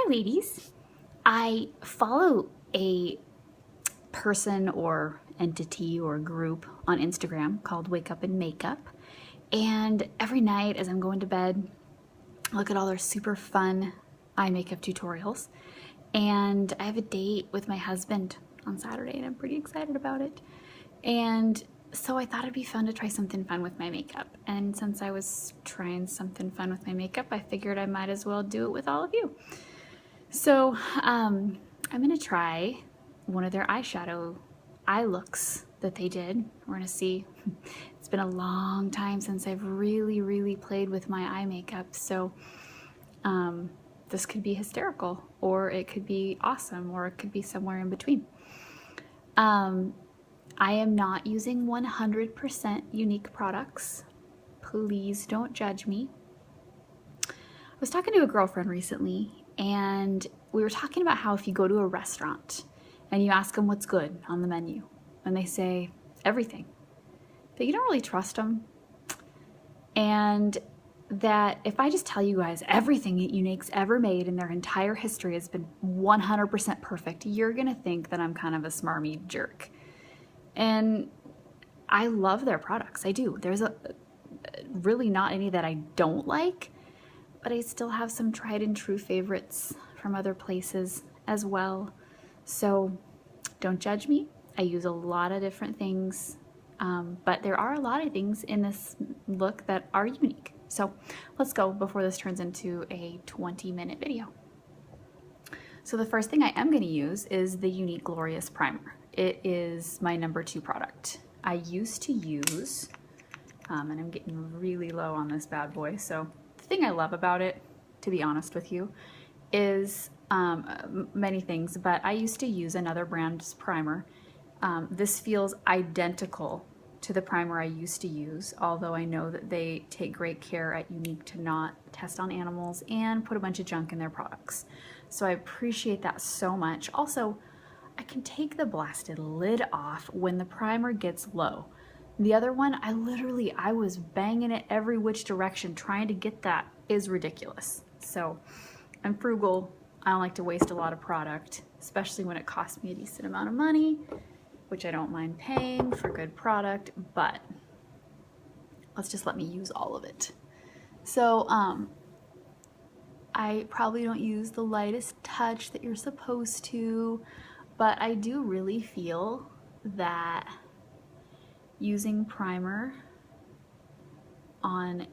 Hi ladies. I follow a person or entity or group on Instagram called Wake Up and Makeup, and every night as I'm going to bed I look at all their super fun eye makeup tutorials. And I have a date with my husband on Saturday and I'm pretty excited about it. And so I thought it'd be fun to try something fun with my makeup. And since I was trying something fun with my makeup, I figured I might as well do it with all of you. So I'm gonna try one of their eyeshadow eye looks that they did. We're gonna see. It's been a long time since I've really played with my eye makeup, so this could be hysterical, or it could be awesome, or it could be somewhere in between. I am not using 100% unique products. Please don't judge me. I was talking to a girlfriend recently, and we were talking about how if you go to a restaurant and you ask them what's good on the menu, and they say everything, that you don't really trust them. And that if I just tell you guys everything that Unique's ever made in their entire history has been 100% perfect, you're gonna think that I'm kind of a smarmy jerk. And I love their products, I do. There's really not any that I don't like, but I still have some tried and true favorites from other places as well. So don't judge me. I use a lot of different things, but there are a lot of things in this look that are unique. So let's go before this turns into a 20-minute video. So the first thing I am going to use is the Unique Glorious Primer. It is my #2 product. I used to use, and I'm getting really low on this bad boy, so the thing I love about it, to be honest with you, is many things, but I used to use another brand's primer. This feels identical to the primer I used to use, although I know that they take great care at Unique to not test on animals and put a bunch of junk in their products. So I appreciate that so much. Also, I can take the blasted lid off when the primer gets low. The other one, I was banging it every which direction trying to get that. Is ridiculous. So I'm frugal. I don't like to waste a lot of product, especially when it costs me a decent amount of money, which I don't mind paying for good product, but let's just let me use all of it. So I probably don't use the lightest touch that you're supposed to, but I do really feel that using primer on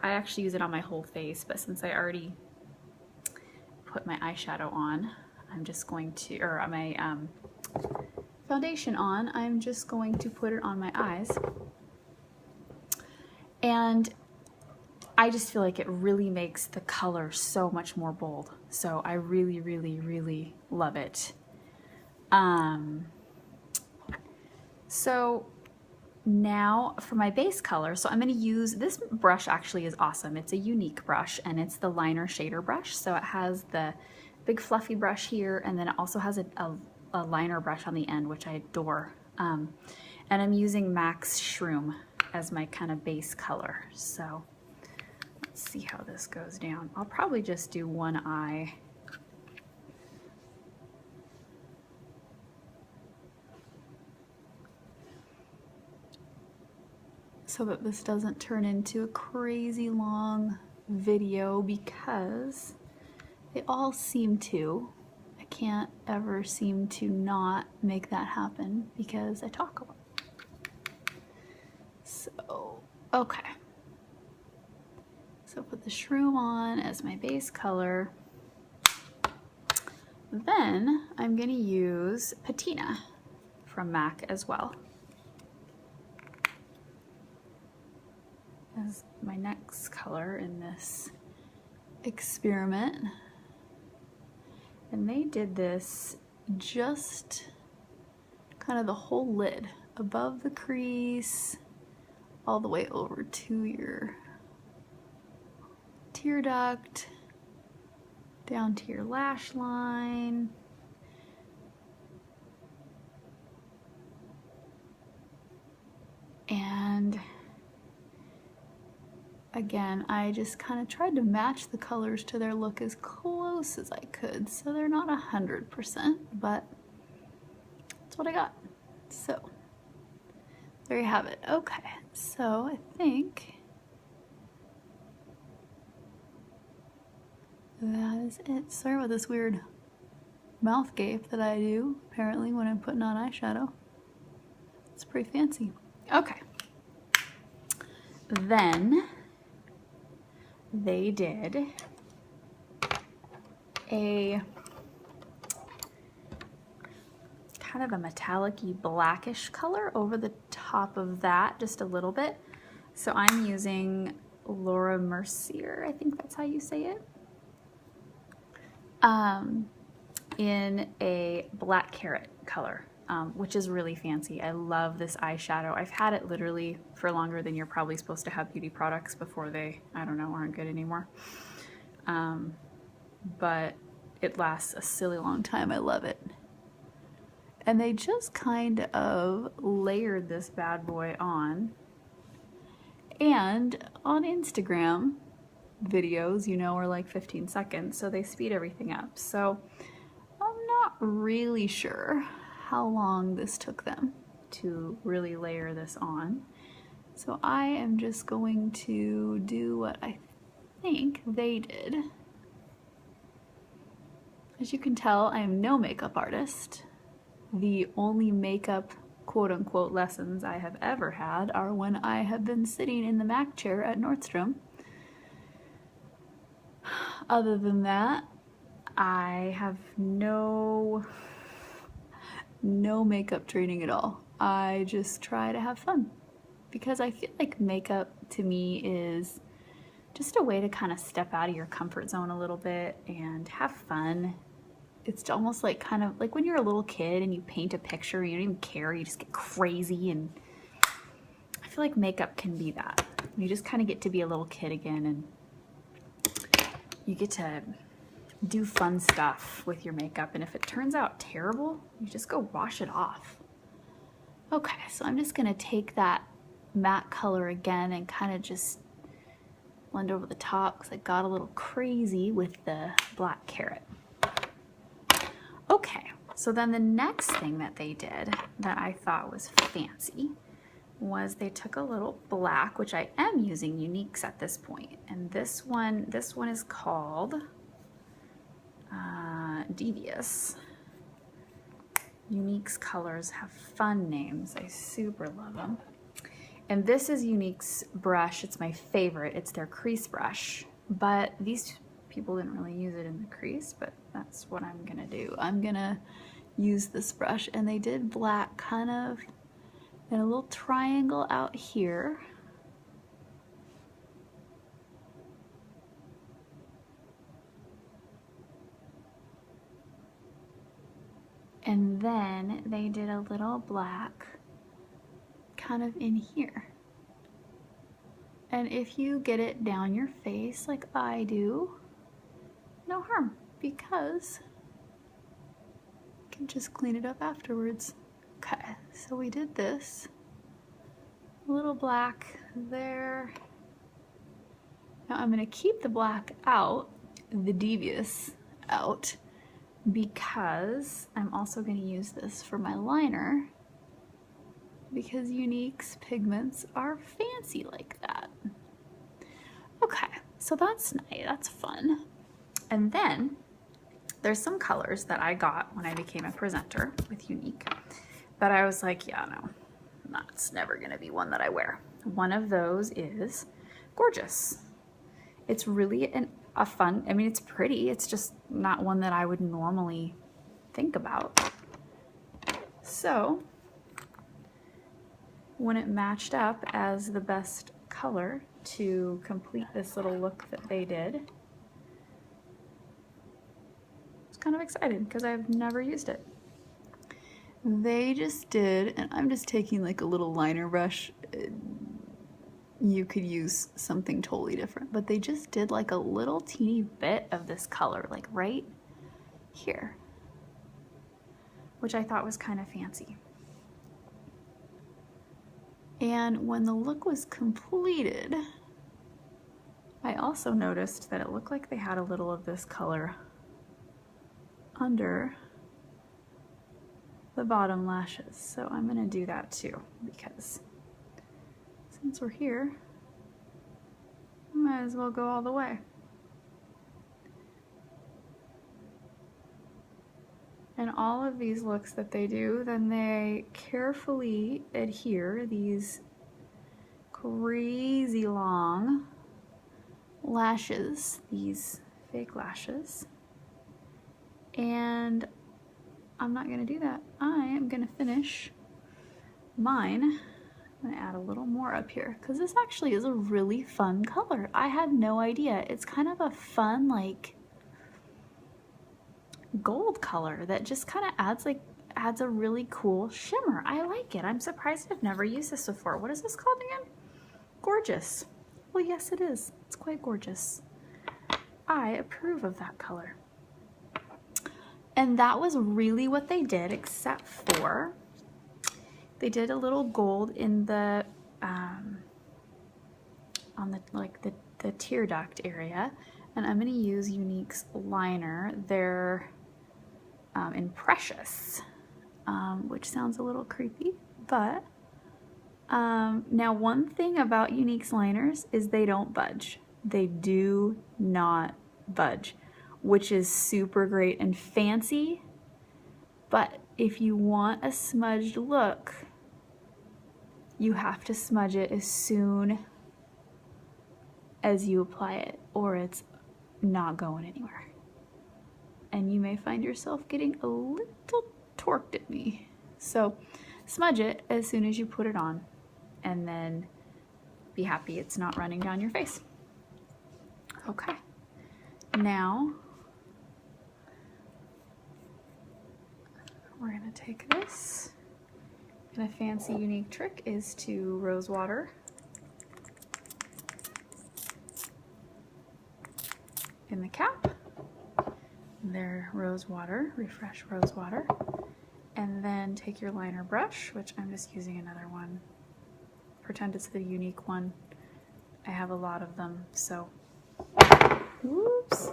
I actually use it on my whole face, but since I already put my eyeshadow on, I'm just going to, or my foundation on, I'm just going to put it on my eyes. And I just feel like it really makes the color so much more bold. So I really love it. So now for my base color, so I'm going to use, this brush actually is awesome. It's a Unique brush and it's the liner shader brush. So it has the big fluffy brush here, and then it also has a liner brush on the end, which I adore. And I'm using Max Shroom as my kind of base color. So let's see how this goes down. I'll probably just do one eye. So that this doesn't turn into a crazy long video, because they all seem to. I can't ever seem to not make that happen because I talk a lot. So, okay. So put the shroom on as my base color. Then I'm gonna use Patina from MAC as well as my next color in this experiment. And they did this just kind of the whole lid, above the crease, all the way over to your tear duct, down to your lash line. And again, I just kind of tried to match the colors to their look as close as I could, so they're not 100%, but that's what I got. So there you have it. Okay, so I think that is it. Sorry about this weird mouth gape that I do apparently when I'm putting on eyeshadow. It's pretty fancy. Okay. Then they did a kind of a metallic-y blackish color over the top of that, just a little bit. So I'm using Laura Mercier, I think that's how you say it, in a black carrot color. Which is really fancy. I love this eyeshadow. I've had it literally for longer than you're probably supposed to have beauty products before they, I don't know, aren't good anymore. But it lasts a silly long time. I love it. And they just kind of layered this bad boy on. And on Instagram, videos, you know, are like 15 seconds, so they speed everything up. So I'm not really sure how long this took them to really layer this on. So I am just going to do what I think they did. As you can tell, I am no makeup artist. The only makeup quote-unquote lessons I have ever had are when I have been sitting in the Mac chair at Nordstrom. Other than that, I have no makeup training at all. I just try to have fun because I feel like makeup to me is just a way to kind of step out of your comfort zone a little bit and have fun. It's almost like kind of like when you're a little kid and you paint a picture, you don't even care, you just get crazy, and I feel like makeup can be that. You just kind of get to be a little kid again, and you get to do fun stuff with your makeup, and if it turns out terrible, you just go wash it off. Okay, so I'm just gonna take that matte color again and kind of just blend over the top because I got a little crazy with the black carrot. Okay, so then the next thing that they did that I thought was fancy was they took a little black, which I am using Uniques at this point, and this one is called Devious. Unique's colors have fun names. I super love them. And this is Unique's brush. It's my favorite. It's their crease brush. But these people didn't really use it in the crease, but that's what I'm gonna do. I'm gonna use this brush, and they did black kind of in a little triangle out here. And then they did a little black kind of in here. And if you get it down your face like I do, no harm, because you can just clean it up afterwards. Okay, so we did this. A little black there. Now I'm gonna keep the black out, the Devious out, because I'm also going to use this for my liner, because Unique's pigments are fancy like that. Okay, so that's nice, that's fun. And then there's some colors that I got when I became a presenter with Unique, but I was like, yeah, no, that's never going to be one that I wear. One of those is Gorgeous. It's really a fun, I mean, it's pretty, it's just not one that I would normally think about. So when it matched up as the best color to complete this little look that they did, I was kind of excited because I've never used it. They just did, and I'm just taking like a little liner brush. You could use something totally different, but they just did like a little teeny bit of this color, like right here, which I thought was kind of fancy. And when the look was completed, I also noticed that it looked like they had a little of this color under the bottom lashes. So I'm gonna do that too, because since we're here, I might as well go all the way. And all of these looks that they do, then they carefully adhere these crazy long lashes, these fake lashes. And I'm not gonna do that. I am gonna finish mine. I'm gonna add a little more up here because this actually is a really fun color. I had no idea. It's kind of a fun, like, gold color that just kind of adds a really cool shimmer. I like it. I'm surprised I've never used this before. What is this called again? Gorgeous. Well, yes, it is. It's quite gorgeous. I approve of that color. And that was really what they did, except for they did a little gold in the on the tear duct area. And I'm going to use Younique's liner. They're in Precious, which sounds a little creepy, but now one thing about Younique's liners is they don't budge. They do not budge, which is super great and fancy, but if you want a smudged look, you have to smudge it as soon as you apply it, or it's not going anywhere. And you may find yourself getting a little torqued at me. So smudge it as soon as you put it on, and then be happy it's not running down your face. Okay, now we're gonna take this, and a fancy Younique trick is to rose water in the cap. Their rose water, refresh rose water, and then take your liner brush, which I'm just using another one. Pretend it's the Younique one. I have a lot of them, so whoops.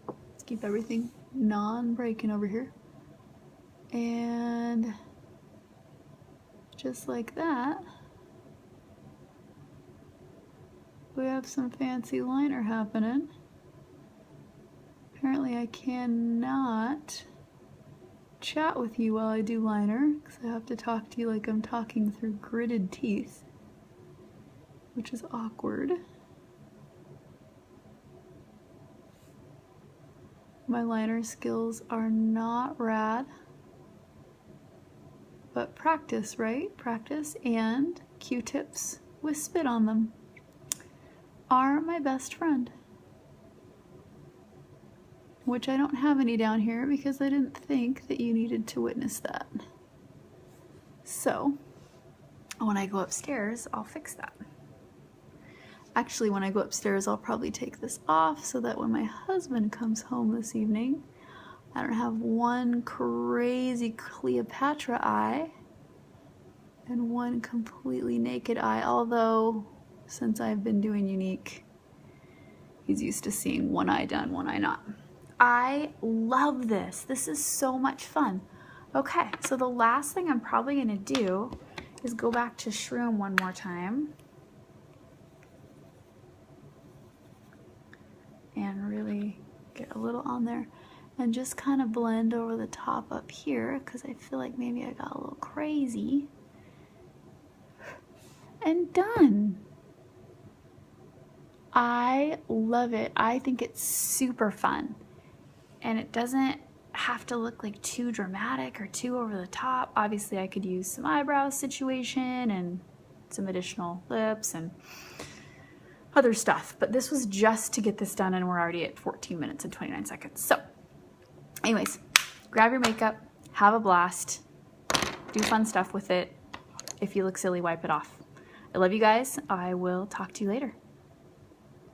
Let's keep everything non-breaking over here. And just like that, we have some fancy liner happening. Apparently I cannot chat with you while I do liner because I have to talk to you like I'm talking through gritted teeth, which is awkward. My liner skills are not rad, but practice, right? Practice and Q-tips with spit on them are my best friend. Which I don't have any down here because I didn't think that you needed to witness that. So when I go upstairs, I'll fix that. Actually, when I go upstairs, I'll probably take this off so that when my husband comes home this evening, I don't have one crazy Cleopatra eye and one completely naked eye, although since I've been doing Younique, he's used to seeing one eye done, one eye not. I love this. This is so much fun. Okay, so the last thing I'm probably gonna do is go back to Shroom one more time and really get a little on there and just kind of blend over the top up here because I feel like maybe I got a little crazy. And done. I love it. I think it's super fun. And it doesn't have to look like too dramatic or too over the top. Obviously I could use some eyebrow situation and some additional lips and other stuff, but this was just to get this done and we're already at 14 minutes and 29 seconds. So anyways, grab your makeup, have a blast, do fun stuff with it. If you look silly, wipe it off. I love you guys. I will talk to you later.